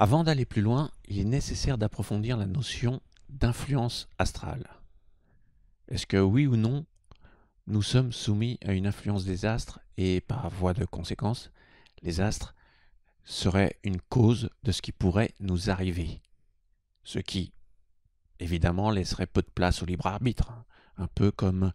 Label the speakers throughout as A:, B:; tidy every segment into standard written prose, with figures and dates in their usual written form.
A: Avant d'aller plus loin, il est nécessaire d'approfondir la notion d'influence astrale. Est-ce que oui ou non, nous sommes soumis à une influence des astres et par voie de conséquence, les astres seraient une cause de ce qui pourrait nous arriver? Ce qui, évidemment, laisserait peu de place au libre arbitre. Un peu comme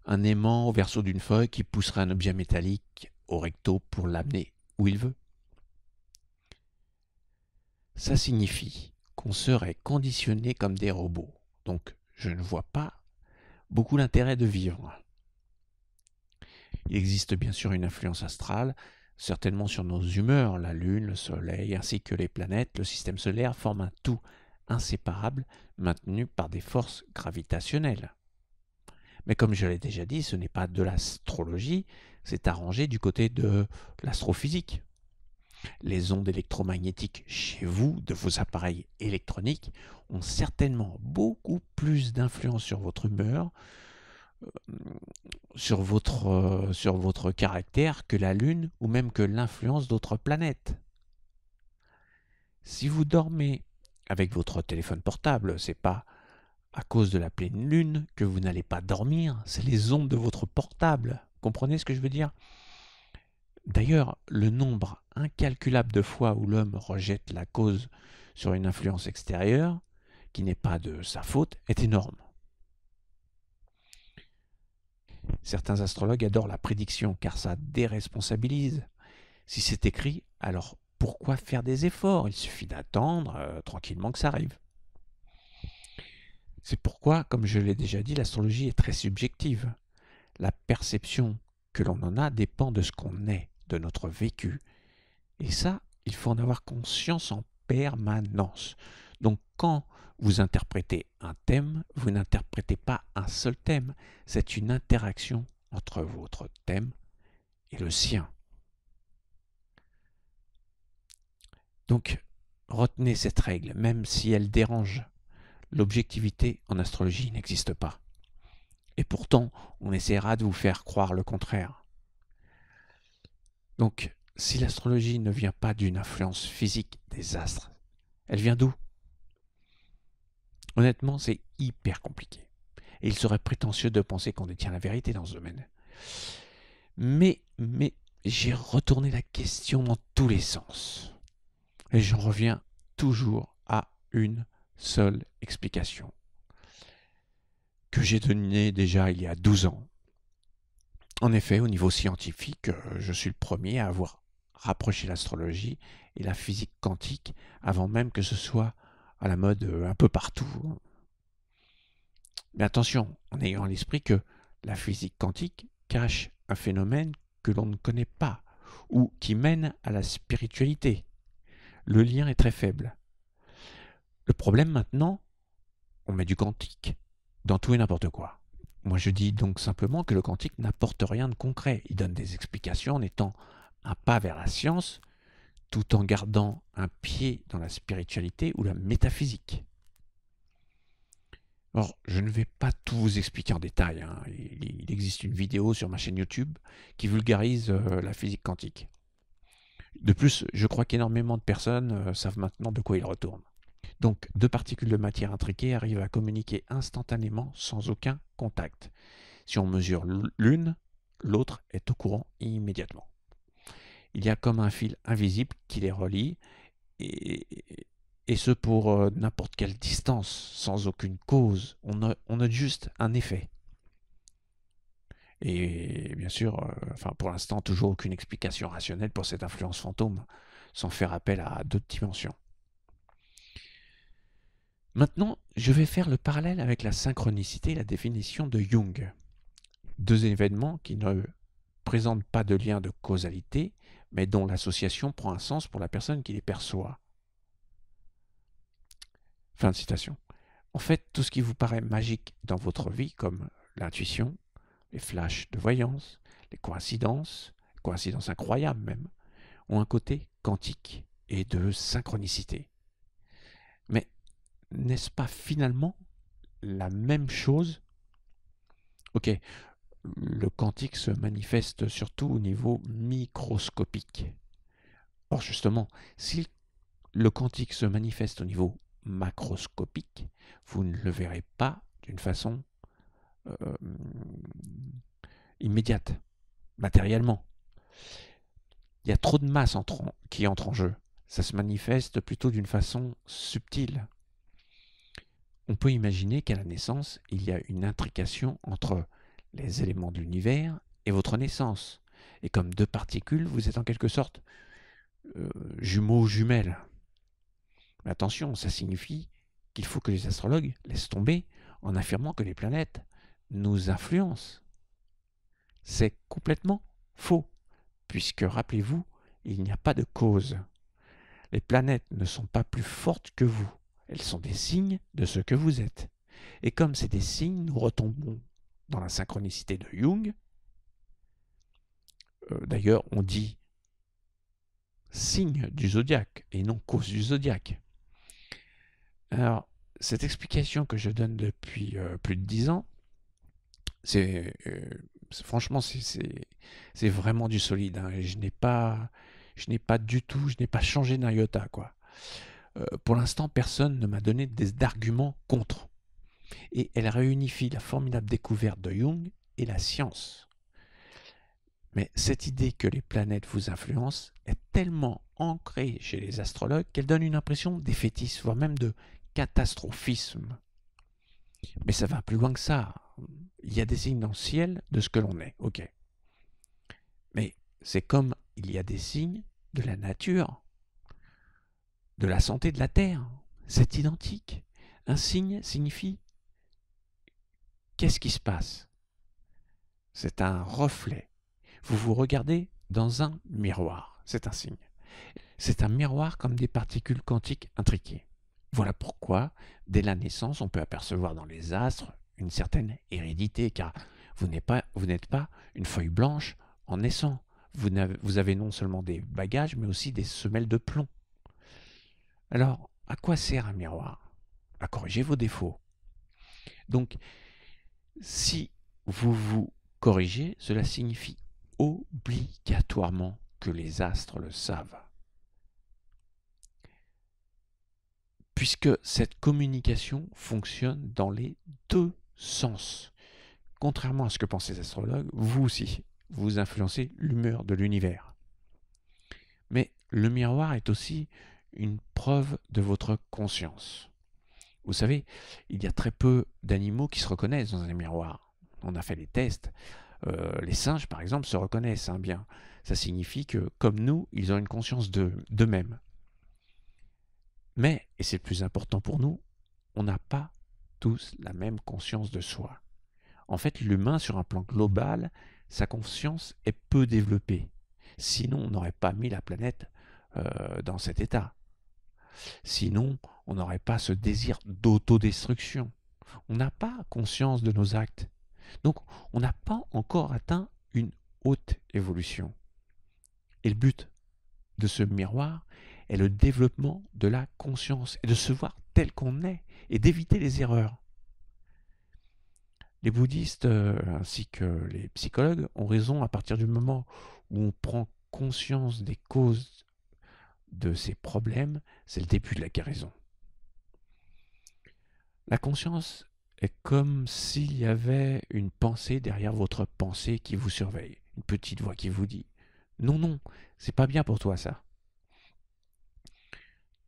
A: un aimant au verso d'une feuille qui pousserait un objet métallique au recto pour l'amener où il veut. Ça signifie qu'on serait conditionné comme des robots. Donc, je ne vois pas beaucoup l'intérêt de vivre. Il existe bien sûr une influence astrale, certainement sur nos humeurs. La Lune, le Soleil, ainsi que les planètes, le système solaire forment un tout inséparable maintenu par des forces gravitationnelles. Mais comme je l'ai déjà dit, ce n'est pas de l'astrologie, c'est arrangé du côté de l'astrophysique. Les ondes électromagnétiques chez vous, de vos appareils électroniques, ont certainement beaucoup plus d'influence sur votre humeur, sur votre caractère que la Lune ou même que l'influence d'autres planètes. Si vous dormez avec votre téléphone portable, c'est pas à cause de la pleine lune que vous n'allez pas dormir, c'est les ondes de votre portable. Comprenez ce que je veux dire? D'ailleurs, le nombre incalculable de fois où l'homme rejette la cause sur une influence extérieure, qui n'est pas de sa faute, est énorme. Certains astrologues adorent la prédiction car ça déresponsabilise. Si c'est écrit, alors pourquoi faire des efforts? Il suffit d'attendre tranquillement que ça arrive. C'est pourquoi, comme je l'ai déjà dit, l'astrologie est très subjective. La perception que l'on en a dépend de ce qu'on est, de notre vécu. Et ça, il faut en avoir conscience en permanence. Donc quand vous interprétez un thème, vous n'interprétez pas un seul thème. C'est une interaction entre votre thème et le sien. Donc, retenez cette règle, même si elle dérange. L'objectivité en astrologie n'existe pas. Et pourtant, on essaiera de vous faire croire le contraire. Donc, si l'astrologie ne vient pas d'une influence physique des astres, elle vient d'où? Honnêtement, c'est hyper compliqué. Et il serait prétentieux de penser qu'on détient la vérité dans ce domaine. Mais j'ai retourné la question dans tous les sens. Et j'en reviens toujours à une seule explication que j'ai donnée déjà il y a 12 ans. En effet, au niveau scientifique, je suis le premier à avoir rapproché l'astrologie et la physique quantique avant même que ce soit à la mode un peu partout. Mais attention, en ayant à l'esprit que la physique quantique cache un phénomène que l'on ne connaît pas ou qui mène à la spiritualité. Le lien est très faible. Le problème maintenant, on met du quantique dans tout et n'importe quoi. Moi je dis donc simplement que le quantique n'apporte rien de concret. Il donne des explications en étant un pas vers la science, tout en gardant un pied dans la spiritualité ou la métaphysique. Or, je ne vais pas tout vous expliquer en détail. Hein. Il existe une vidéo sur ma chaîne YouTube qui vulgarise la physique quantique. De plus, je crois qu'énormément de personnes savent maintenant de quoi il retourne. Donc, deux particules de matière intriquées arrivent à communiquer instantanément sans aucun contact. Si on mesure l'une, l'autre est au courant immédiatement. Il y a comme un fil invisible qui les relie, et ce pour n'importe quelle distance, sans aucune cause. On note juste un effet. Et bien sûr, pour l'instant, toujours aucune explication rationnelle pour cette influence fantôme, sans faire appel à d'autres dimensions. Maintenant, je vais faire le parallèle avec la synchronicité et la définition de Jung. Deux événements qui ne présentent pas de lien de causalité, mais dont l'association prend un sens pour la personne qui les perçoit. Fin de citation. En fait, tout ce qui vous paraît magique dans votre vie, comme l'intuition, les flashs de voyance, les coïncidences incroyables même, ont un côté quantique et de synchronicité. Mais n'est-ce pas finalement la même chose? Ok, le quantique se manifeste surtout au niveau microscopique. Or justement, s'il le quantique se manifeste au niveau macroscopique, vous ne le verrez pas d'une façon immédiate, matériellement. Il y a trop de masse qui entre en jeu. Ça se manifeste plutôt d'une façon subtile. On peut imaginer qu'à la naissance, il y a une intrication entre les éléments de l'univers et votre naissance. Et comme deux particules, vous êtes en quelque sorte jumeaux ou jumelles. Mais attention, ça signifie qu'il faut que les astrologues laissent tomber en affirmant que les planètes nous influencent. C'est complètement faux, puisque, rappelez-vous, il n'y a pas de cause. Les planètes ne sont pas plus fortes que vous. Elles sont des signes de ce que vous êtes. Et comme c'est des signes, nous retombons dans la synchronicité de Jung. D'ailleurs, on dit signe du zodiaque et non cause du zodiaque. Alors, cette explication que je donne depuis plus de 10 ans, franchement, c'est vraiment du solide. Hein, et je n'ai pas changé d'un iota, quoi. Pour l'instant, personne ne m'a donné d'arguments contre. Et elle réunifie la formidable découverte de Jung et la science. Mais cette idée que les planètes vous influencent est tellement ancrée chez les astrologues qu'elle donne une impression d'effétisme, voire même de catastrophisme. Mais ça va plus loin que ça. Il y a des signes dans le ciel de ce que l'on est, ok. Mais c'est comme il y a des signes de la nature, de la santé de la Terre. C'est identique. Un signe signifie qu'est-ce qui se passe? C'est un reflet. Vous vous regardez dans un miroir. C'est un signe. C'est un miroir comme des particules quantiques intriquées. Voilà pourquoi, dès la naissance, on peut apercevoir dans les astres une certaine hérédité, car vous n'êtes pas une feuille blanche en naissant. Vous avez non seulement des bagages, mais aussi des semelles de plomb. Alors, à quoi sert un miroir? À corriger vos défauts. Donc, si vous vous corrigez, cela signifie obligatoirement que les astres le savent. Puisque cette communication fonctionne dans les deux sens. Contrairement à ce que pensent les astrologues, vous aussi, vous influencez l'humeur de l'univers. Mais le miroir est aussi une preuve de votre conscience. Vous savez, il y a très peu d'animaux qui se reconnaissent dans un miroir. On a fait des tests. Les singes, par exemple, se reconnaissent bien. Ça signifie que, comme nous, ils ont une conscience d'eux-mêmes. Mais, et c'est le plus important pour nous, on n'a pas tous la même conscience de soi. En fait, l'humain, sur un plan global, sa conscience est peu développée. Sinon, on n'aurait pas mis la planète dans cet état. Sinon, on n'aurait pas ce désir d'autodestruction. On n'a pas conscience de nos actes. Donc, on n'a pas encore atteint une haute évolution. Et le but de ce miroir est le développement de la conscience et de se voir tel qu'on est et d'éviter les erreurs. Les bouddhistes ainsi que les psychologues ont raison à partir du moment où on prend conscience des causes de ces problèmes, c'est le début de la guérison. La conscience est comme s'il y avait une pensée derrière votre pensée qui vous surveille, une petite voix qui vous dit « Non, non, c'est pas bien pour toi ça ».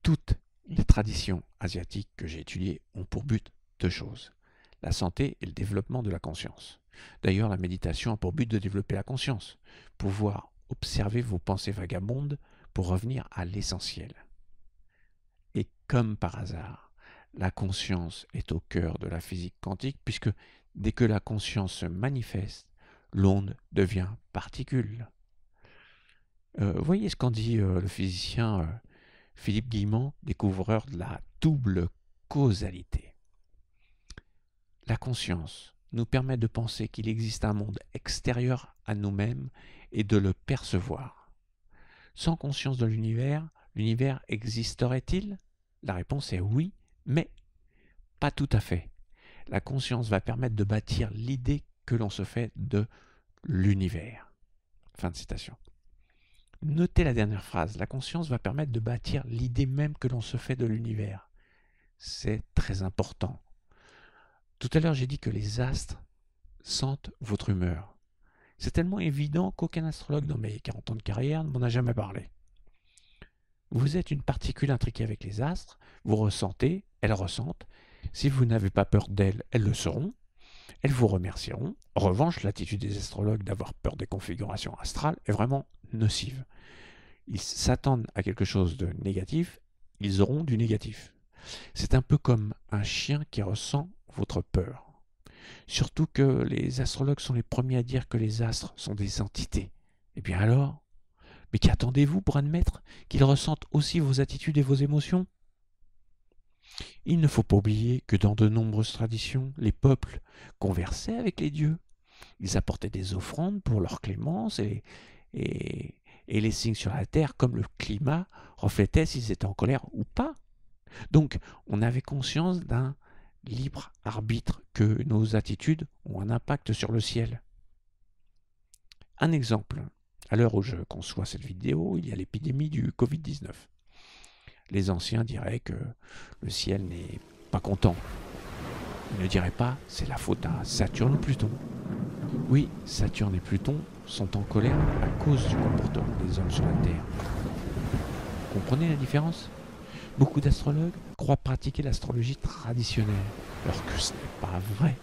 A: Toutes les traditions asiatiques que j'ai étudiées ont pour but deux choses, la santé et le développement de la conscience. D'ailleurs, la méditation a pour but de développer la conscience, pouvoir observer vos pensées vagabondes pour revenir à l'essentiel. Et comme par hasard, la conscience est au cœur de la physique quantique, puisque dès que la conscience se manifeste, l'onde devient particule. Voyez ce qu'en dit le physicien Philippe Guillemont, découvreur de la double causalité. La conscience nous permet de penser qu'il existe un monde extérieur à nous-mêmes et de le percevoir. Sans conscience de l'univers existerait-il? La réponse est oui, mais pas tout à fait. La conscience va permettre de bâtir l'idée que l'on se fait de l'univers. Fin de citation. Notez la dernière phrase. La conscience va permettre de bâtir l'idée même que l'on se fait de l'univers. C'est très important. Tout à l'heure, j'ai dit que les astres sentent votre humeur. C'est tellement évident qu'aucun astrologue dans mes 40 ans de carrière ne m'en a jamais parlé. Vous êtes une particule intriquée avec les astres, vous ressentez, elles ressentent. Si vous n'avez pas peur d'elles, elles le seront. Elles vous remercieront. En revanche, l'attitude des astrologues d'avoir peur des configurations astrales est vraiment nocive. Ils s'attendent à quelque chose de négatif, ils auront du négatif. C'est un peu comme un chien qui ressent votre peur. Surtout que les astrologues sont les premiers à dire que les astres sont des entités. Eh bien alors, mais qu'attendez-vous pour admettre qu'ils ressentent aussi vos attitudes et vos émotions? Il ne faut pas oublier que dans de nombreuses traditions, les peuples conversaient avec les dieux. Ils apportaient des offrandes pour leur clémence et les signes sur la terre, comme le climat, reflétaient s'ils étaient en colère ou pas. Donc, on avait conscience d'un libre arbitre, que nos attitudes ont un impact sur le ciel. Un exemple, à l'heure où je conçois cette vidéo, il y a l'épidémie du Covid-19. Les anciens diraient que le ciel n'est pas content. Ils ne diraient pas c'est la faute à Saturne ou Pluton. Oui, Saturne et Pluton sont en colère à cause du comportement des hommes sur la Terre. Vous comprenez la différence? Beaucoup d'astrologues croient pratiquer l'astrologie traditionnelle, alors que ce n'est pas vrai.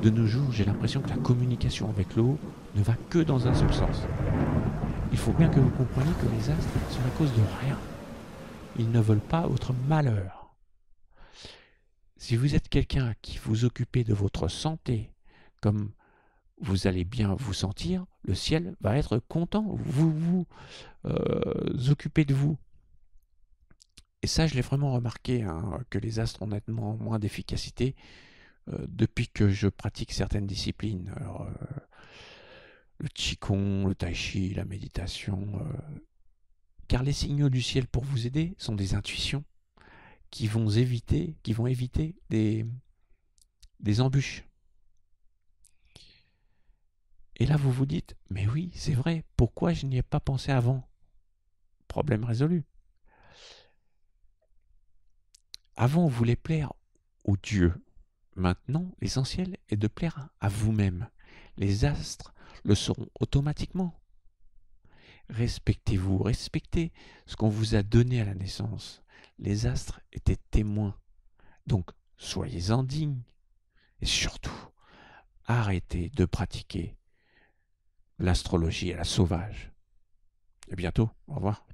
A: De nos jours, j'ai l'impression que la communication avec le haut ne va que dans un seul sens. Il faut bien que vous compreniez que les astres sont la cause de rien. Ils ne veulent pas votre malheur. Si vous êtes quelqu'un qui vous occupez de votre santé, comme vous allez bien vous sentir, le ciel va être content. Vous occupez de vous. Et ça, je l'ai vraiment remarqué, hein, que les astres ont nettement moins d'efficacité depuis que je pratique certaines disciplines. Alors, le qigong, le tai chi, la méditation. Car les signaux du ciel pour vous aider sont des intuitions qui vont éviter des embûches. Et là, vous vous dites, mais oui, c'est vrai, pourquoi je n'y ai pas pensé avant? Problème résolu. Avant, vous voulez plaire aux dieux. Maintenant, l'essentiel est de plaire à vous-même. Les astres le seront automatiquement. Respectez-vous, respectez ce qu'on vous a donné à la naissance. Les astres étaient témoins. Donc, soyez-en dignes. Et surtout, arrêtez de pratiquer l'astrologie à la sauvage. À bientôt, au revoir.